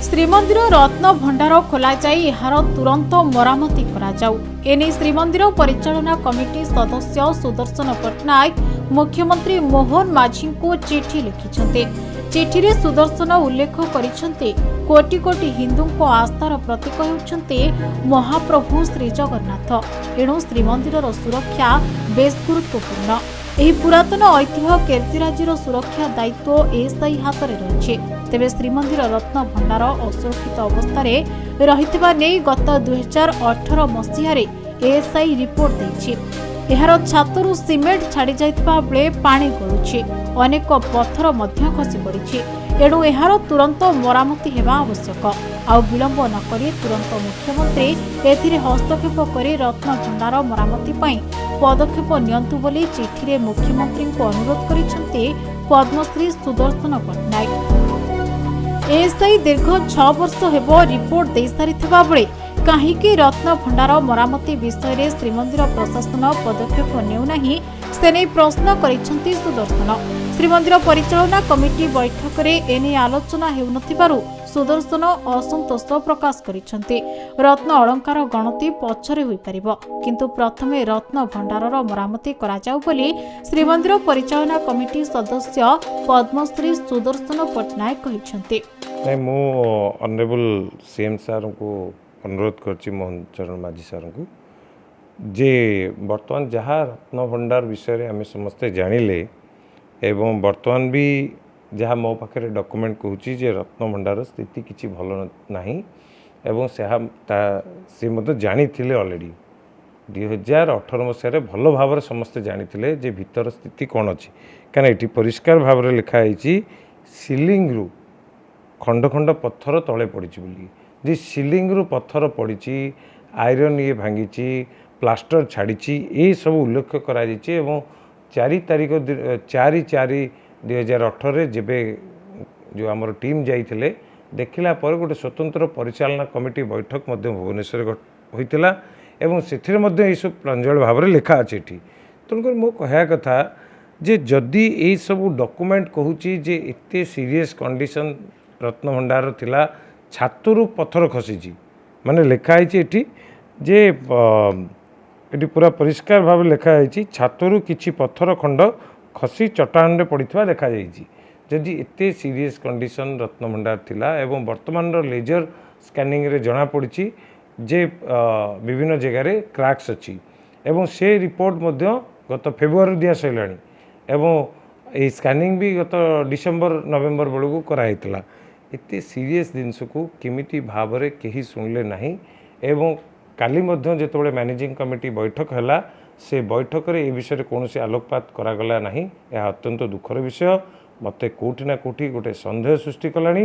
ଶ୍ରୀମନ୍ଦିର ରତ୍ନ ଭଣ୍ଡାର ଖୋଲାଯାଇ ଏହାର ତୁରନ୍ତ ମରାମତି କରାଯାଉ। ଏନେଇ ଶ୍ରୀମନ୍ଦିର ପରିଚାଳନା କମିଟି ସଦସ୍ୟ ସୁଦର୍ଶନ ପଟ୍ଟନାୟକ ମୁଖ୍ୟମନ୍ତ୍ରୀ ମୋହନ ମାଝୀଙ୍କୁ ଚିଠି ଲେଖିଛନ୍ତି। ଚିଠିରେ ସୁଦର୍ଶନ ଉଲ୍ଲେଖ କରିଛନ୍ତି, କୋଟି କୋଟି ହିନ୍ଦୁଙ୍କ ଆସ୍ଥାର ପ୍ରତୀକ ହେଉଛନ୍ତି ମହାପ୍ରଭୁ ଶ୍ରୀଜଗନ୍ନାଥ। ଏଣୁ ଶ୍ରୀମନ୍ଦିରର ସୁରକ୍ଷା ବେଶ୍ ଗୁରୁତ୍ୱପୂର୍ଣ୍ଣ। ଏହି ପୁରାତନ ଐତିହ୍ୟ କୀର୍ତ୍ତିରାଜିର ସୁରକ୍ଷା ଦାୟିତ୍ୱ ଏଏସ୍ଆଇ ହାତରେ ରହିଛି। ତେବେ ଶ୍ରୀମନ୍ଦିର ରତ୍ନ ଭଣ୍ଡାର ଅସୁରକ୍ଷିତ ଅବସ୍ଥାରେ ରହିଥିବା ନେଇ ଗତ 2018 ମସିହାରେ ଏଏସ୍ଆଇ ରିପୋର୍ଟ ଦେଇଛି। ଏହାର ଛାତରୁ ସିମେଣ୍ଟ ଛାଡ଼ି ଯାଇଥିବା ବେଳେ ପାଣି ଗଳୁଛି, ଅନେକ ପଥର ମଧ୍ୟ ଖସି ପଡ଼ିଛି। ଏଣୁ ଏହାର ତୁରନ୍ତ ମରାମତି ହେବା ଆବଶ୍ୟକ। ଆଉ ବିଳମ୍ବ ନ କରି ତୁରନ୍ତ ମୁଖ୍ୟମନ୍ତ୍ରୀ ଏଥିରେ ହସ୍ତକ୍ଷେପ କରି ରତ୍ନ ଭଣ୍ଡାର ମରାମତି ପାଇଁ ପଦକ୍ଷେପ ନିଅନ୍ତୁ ବୋଲି ଚିଠିରେ ମୁଖ୍ୟମନ୍ତ୍ରୀଙ୍କୁ ଅନୁରୋଧ କରିଛନ୍ତି ପଦ୍ମଶ୍ରୀ ସୁଦର୍ଶନ ପଟ୍ଟନାୟକ। ଏଏସ୍ଆଇ ଦୀର୍ଘ 6 ବର୍ଷ ହେବ ରିପୋର୍ଟ ଦେଇସାରିଥିବା ବେଳେ କାହିଁକି ରତ୍ନ ଭଣ୍ଡାର ମରାମତି ବିଷୟରେ ଶ୍ରୀମନ୍ଦିର ପ୍ରଶାସନ ପଦକ୍ଷେପ ନେଉନାହିଁ, ସେ ନେଇ ପ୍ରଶ୍ନ କରିଛନ୍ତି ସୁଦର୍ଶନ। ଶ୍ରୀମନ୍ଦିର ପରିଚାଳନା କମିଟି ବୈଠକରେ ଏନେଇ ଆଲୋଚନା ହେଉନଥିବାରୁ ସୁଦର୍ଶନ ଅସନ୍ତୋଷ ପ୍ରକାଶ କରିଛନ୍ତି। ରତ୍ନ ଅଳଙ୍କାର ଗଣତି ପଛରେ ହୋଇପାରିବ, କିନ୍ତୁ ପ୍ରଥମେ ରତ୍ନ ଭଣ୍ଡାରର ମରାମତି କରାଯାଉ ବୋଲି ଶ୍ରୀମନ୍ଦିର ପରିଚାଳନା କମିଟି ସଦସ୍ୟ ପଦ୍ମଶ୍ରୀ ସୁଦର୍ଶନ ପଟ୍ଟନାୟକ କହିଛନ୍ତି। ମୁଁ ଅନରେବୁଲ ସିଏମ୍ ସାର୍ଙ୍କୁ ଅନୁରୋଧ କରିଛି, ମୋହନ ଚରଣ ମାଝୀ ସାର୍ଙ୍କୁ, ଯେ ବର୍ତ୍ତମାନ ଯାହା ରତ୍ନ ଭଣ୍ଡାର ବିଷୟରେ ଆମେ ସମସ୍ତେ ଜାଣିଲେ ଏବଂ ବର୍ତ୍ତମାନ ବି ଯାହା ମୋ ପାଖରେ ଡକୁମେଣ୍ଟ କହୁଛି ଯେ ରତ୍ନ ଭଣ୍ଡାର ସ୍ଥିତି କିଛି ଭଲ ନାହିଁ ଏବଂ ସେ ମଧ୍ୟ ଜାଣିଥିଲେ ଅଲରେଡ଼ି 2018 ମସିହାରେ ଭଲ ଭାବରେ ସମସ୍ତେ ଜାଣିଥିଲେ ଯେ ଭିତର ସ୍ଥିତି କ'ଣ ଅଛି। କାରଣ ଏଠି ପରିଷ୍କାର ଭାବରେ ଲେଖା ହେଇଛି ସିଲିଂରୁ ଖଣ୍ଡ ଖଣ୍ଡ ପଥର ତଳେ ପଡ଼ିଛି ବୋଲି। ଯେ ସିଲିଂରୁ ପଥର ପଡ଼ିଛି, ଆଇରନ୍ ଭାଙ୍ଗିଛି, ପ୍ଲାଷ୍ଟର ଛାଡ଼ିଛି, ଏସବୁ ଉଲ୍ଲେଖ କରାଯାଇଛି ଏବଂ 4/4/2018ରେ ଯେବେ ଯେଉଁ ଆମର ଟିମ୍ ଯାଇଥିଲେ ଦେଖିଲା ପରେ ଗୋଟେ ସ୍ୱତନ୍ତ୍ର ପରିଚାଳନା କମିଟି ବୈଠକ ମଧ୍ୟ ଭୁବନେଶ୍ୱରରେ ହୋଇଥିଲା ଏବଂ ସେଥିରେ ମଧ୍ୟ ଏଇସବୁ ପ୍ରାଞ୍ଜଳ ଭାବରେ ଲେଖା ଅଛି ଏଠି। ତେଣୁକରି ମୋ କହିବା କଥା ଯେ ଯଦି ଏଇସବୁ ଡକୁମେଣ୍ଟ କହୁଛି ଯେ ଏତେ ସିରିୟସ୍ କଣ୍ଡିସନ୍ ରତ୍ନ ଭଣ୍ଡାର ଥିଲା, ଛାତରୁ ପଥର ଖସିଛି, ମାନେ ଲେଖା ହେଇଛି ଏଠି ଯେ ଏଠି ପୁରା ପରିଷ୍କାର ଭାବରେ ଲେଖା ହେଇଛି ଛାତରୁ କିଛି ପଥର ଖଣ୍ଡ ଖସି ଚଟାଣରେ ପଡ଼ିଥିବା ଦେଖାଯାଇଛି। ଯଦି ଏତେ ସିରିୟସ୍ କଣ୍ଡିସନ୍ ରତ୍ନ ଭଣ୍ଡାର ଥିଲା ଏବଂ ବର୍ତ୍ତମାନର ଲେଜର ସ୍କାନିଂରେ ଜଣାପଡ଼ିଛି ଯେ ବିଭିନ୍ନ ଜାଗାରେ କ୍ରାକ୍ସ ଅଛି ଏବଂ ସେ ରିପୋର୍ଟ ମଧ୍ୟ ଗତ ଫେବୃଆରୀରୁ ଦିଆସରିଲାଣି ଏବଂ ଏହି ସ୍କାନିଂ ବି ଗତ ଡିସେମ୍ବର ନଭେମ୍ବର ବେଳକୁ କରାହେଇଥିଲା। ଏତେ ସିରିୟସ୍ ଜିନିଷକୁ କେମିତି ଭାବରେ କେହି ଶୁଣିଲେ ନାହିଁ ଏବଂ କାଲି ମଧ୍ୟ ଯେତେବେଳେ ମ୍ୟାନେଜିଂ କମିଟି ବୈଠକ ହେଲା ସେ ବୈଠକରେ ଏ ବିଷୟରେ କୌଣସି ଆଲୋକପାତ କରାଗଲା ନାହିଁ। ଏହା ଅତ୍ୟନ୍ତ ଦୁଃଖର ବିଷୟ। ମୋତେ କେଉଁଠି ନା କେଉଁଠି ଗୋଟେ ସନ୍ଦେହ ସୃଷ୍ଟି କଲାଣି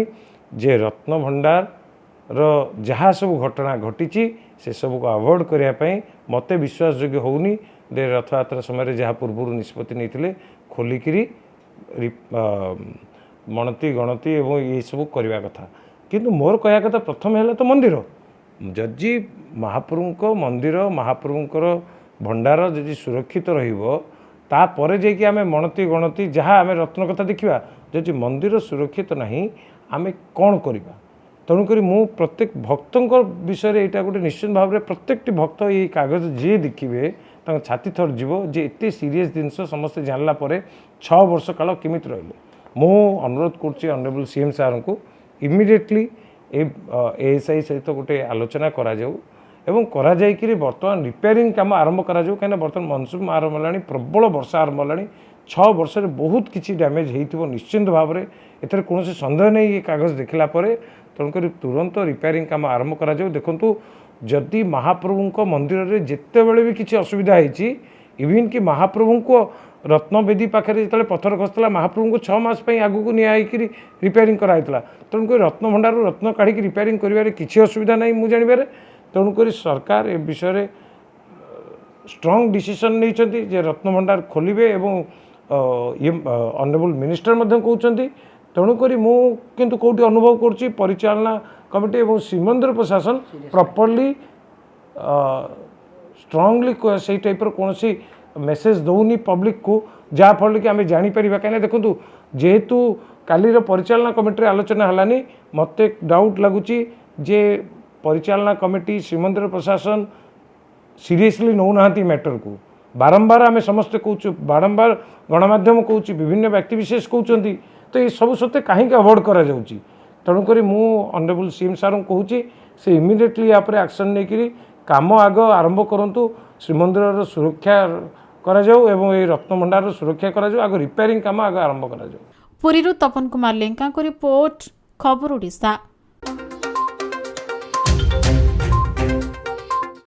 ଯେ ରତ୍ନ ଭଣ୍ଡାରର ଯାହା ସବୁ ଘଟଣା ଘଟିଛି ସେସବୁକୁ ଆଭଏଡ଼୍ କରିବା ପାଇଁ ମୋତେ ବିଶ୍ୱାସଯୋଗ୍ୟ ହେଉନି ଯେ ରଥଯାତ୍ରା ସମୟରେ ଯାହା ପୂର୍ବରୁ ନିଷ୍ପତ୍ତି ନେଇଥିଲେ ଖୋଲିକିରି ମଣତି ଗଣତି ଏବଂ ଏସବୁ କରିବା କଥା। କିନ୍ତୁ ମୋର କହିବା କଥା ପ୍ରଥମେ ହେଲା ତ ମନ୍ଦିର। ଯଦି ମହାପ୍ରଭୁଙ୍କ ମନ୍ଦିର, ମହାପ୍ରଭୁଙ୍କର ଭଣ୍ଡାର ଯଦି ସୁରକ୍ଷିତ ରହିବ ତାପରେ ଯାଇକି ଆମେ ମଣତି ଗଣତି ଯାହା ଆମେ ରତ୍ନ କଥା ଦେଖିବା। ଯଦି ମନ୍ଦିର ସୁରକ୍ଷିତ ନାହିଁ ଆମେ କ'ଣ କରିବା? ତେଣୁକରି ମୁଁ ପ୍ରତ୍ୟେକ ଭକ୍ତଙ୍କ ବିଷୟରେ ଏଇଟା ଗୋଟେ ନିଶ୍ଚିତ ଭାବରେ ପ୍ରତ୍ୟେକଟି ଭକ୍ତ ଏଇ କାଗଜ ଯିଏ ଦେଖିବେ ତାଙ୍କ ଛାତି ଥରିଯିବ ଯେ ଏତେ ସିରିୟସ୍ ଜିନିଷ ସମସ୍ତେ ଜାଣିଲା ପରେ 6 ବର୍ଷ କାଳ କେମିତି ରହିଲେ। ମୁଁ ଅନୁରୋଧ କରୁଛି ଅନରେବୁଲ ସିଏମ୍ ସାର୍ଙ୍କୁ ଇମିଡ଼ିଏଟଲି ଏଏସ୍ଆଇ ସହିତ ଗୋଟେ ଆଲୋଚନା କରାଯାଉ ଏବଂ କରାଯାଇକିରି ବର୍ତ୍ତମାନ ରିପେୟାରିଂ କାମ ଆରମ୍ଭ କରାଯାଉ। କାହିଁକିନା ବର୍ତ୍ତମାନ ମନସୁନ୍ ଆରମ୍ଭ ହେଲାଣି, ପ୍ରବଳ ବର୍ଷା ଆରମ୍ଭ ହେଲାଣି, 6 ବର୍ଷରେ ବହୁତ କିଛି ଡ୍ୟାମେଜ୍ ହେଇଥିବ ନିଶ୍ଚିନ୍ତ ଭାବରେ, ଏଥିରେ କୌଣସି ସନ୍ଦେହ ନାହିଁ ଏ କାଗଜ ଦେଖିଲା ପରେ। ତେଣୁକରି ତୁରନ୍ତ ରିପେୟାରିଂ କାମ ଆରମ୍ଭ କରାଯାଉ। ଦେଖନ୍ତୁ ଯଦି ମହାପ୍ରଭୁଙ୍କ ମନ୍ଦିରରେ ଯେତେବେଳେ ବି କିଛି ଅସୁବିଧା ହେଇଛି, ଇଭିନ୍ କି ମହାପ୍ରଭୁଙ୍କୁ ରତ୍ନବେଦୀ ପାଖରେ ଯେତେବେଳେ ପଥର ଖସିଥିଲା ମହାପ୍ରଭୁଙ୍କୁ 6 ମାସ ପାଇଁ ଆଗକୁ ନିଆ ହେଇକିରି ରିପେୟାରିଂ କରାହେଇଥିଲା। ତେଣୁକରି ରତ୍ନ ଭଣ୍ଡାରରୁ ରତ୍ନ କାଢ଼ିକି ରିପେୟାରିଂ କରିବାରେ କିଛି ଅସୁବିଧା ନାହିଁ ମୁଁ ଜାଣିବାରେ। ତେଣୁକରି ସରକାର ଏ ବିଷୟରେ ଷ୍ଟ୍ରଙ୍ଗ ଡିସିସନ୍ ନେଇଛନ୍ତି ଯେ ରତ୍ନ ଭଣ୍ଡାର ଖୋଲିବେ ଏବଂ ଅନରେବୁଲ ମିନିଷ୍ଟର ମଧ୍ୟ କହୁଛନ୍ତି। ତେଣୁକରି ମୁଁ କିନ୍ତୁ କେଉଁଠି ଅନୁଭବ କରୁଛି ପରିଚାଳନା କମିଟି ଏବଂ ଶ୍ରୀମନ୍ଦିର ପ୍ରଶାସନ ପ୍ରପରଲି ଷ୍ଟ୍ରଙ୍ଗଲି ସେଇ ଟାଇପ୍ର କୌଣସି ମେସେଜ ଦେଉନି ପବ୍ଲିକକୁ, ଯାହାଫଳରେ କି ଆମେ ଜାଣିପାରିବା। କାହିଁକିନା ଦେଖନ୍ତୁ ଯେହେତୁ कालीर परिचालना कमिटी आलोचना हलानी मते डाउट लगुची जे परिचालना कमिटी श्रीमंदिर प्रशासन सीरियसली नौ नाहांती मैटर को बारंबार आम समस्ते कहूँ बारंबार गणमाध्यम कहूँ विभिन्न व्यक्तिविशेष कहते तो ये सब सत्ते कहीं अवॉइड करा जाउची तेणुक मु ऑनरेबल सीएम सार कहूँ से इमिडिएटली या एक्शन नहीं काम आग आरंभ करूँ श्रीमंदिर सुरक्षा करा जाऊ एवं ये रत्न भंडार सुरक्षा करा जाऊ आग रिपेयरिंग काम आग आरंभ करा जाऊ। पुरीरू तपन कुमार लेंका को रिपोर्ट खबर ओडिशा।